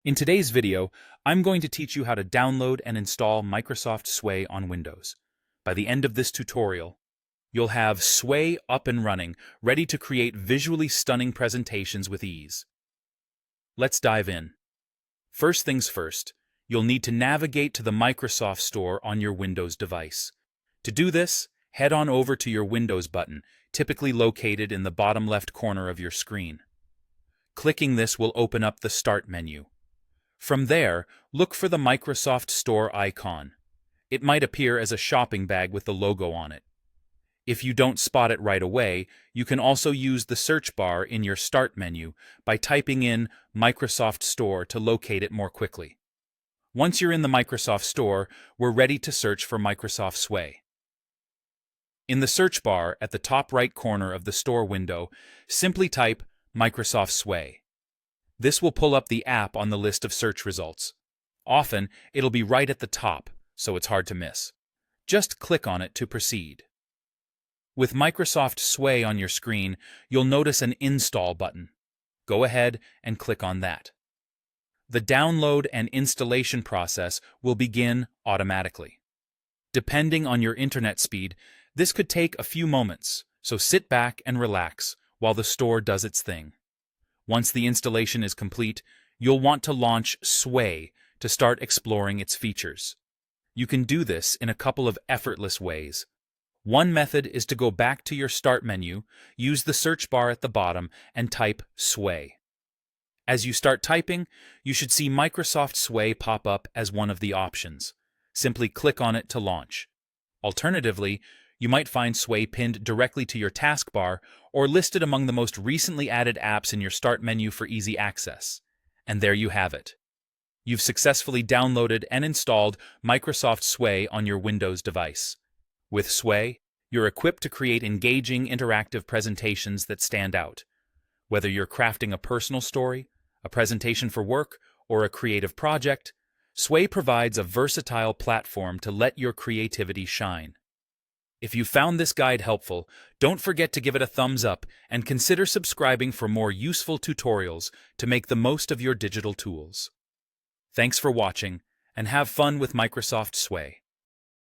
In today's video, I'm going to teach you how to download and install Microsoft Sway on Windows. By the end of this tutorial, you'll have Sway up and running, ready to create visually stunning presentations with ease. Let's dive in. First things first, you'll need to navigate to the Microsoft Store on your Windows device. To do this, head on over to your Windows button, typically located in the bottom left corner of your screen. Clicking this will open up the Start menu. From there, look for the Microsoft Store icon. It might appear as a shopping bag with the logo on it. If you don't spot it right away, you can also use the search bar in your Start menu by typing in Microsoft Store to locate it more quickly. Once you're in the Microsoft Store, we're ready to search for Microsoft Sway. In the search bar at the top right corner of the Store window, simply type Microsoft Sway. This will pull up the app on the list of search results. Often, it'll be right at the top, so it's hard to miss. Just click on it to proceed. With Microsoft Sway on your screen, you'll notice an Install button. Go ahead and click on that. The download and installation process will begin automatically. Depending on your internet speed, this could take a few moments, so sit back and relax while the store does its thing. Once the installation is complete, you'll want to launch Sway to start exploring its features. You can do this in a couple of effortless ways. One method is to go back to your Start menu, use the search bar at the bottom, and type Sway. As you start typing, you should see Microsoft Sway pop up as one of the options. Simply click on it to launch. Alternatively, you might find Sway pinned directly to your taskbar or listed among the most recently added apps in your Start menu for easy access. And there you have it. You've successfully downloaded and installed Microsoft Sway on your Windows device. With Sway, you're equipped to create engaging, interactive presentations that stand out. Whether you're crafting a personal story, a presentation for work, or a creative project, Sway provides a versatile platform to let your creativity shine. If you found this guide helpful, don't forget to give it a thumbs up and consider subscribing for more useful tutorials to make the most of your digital tools. Thanks for watching, and have fun with Microsoft Sway.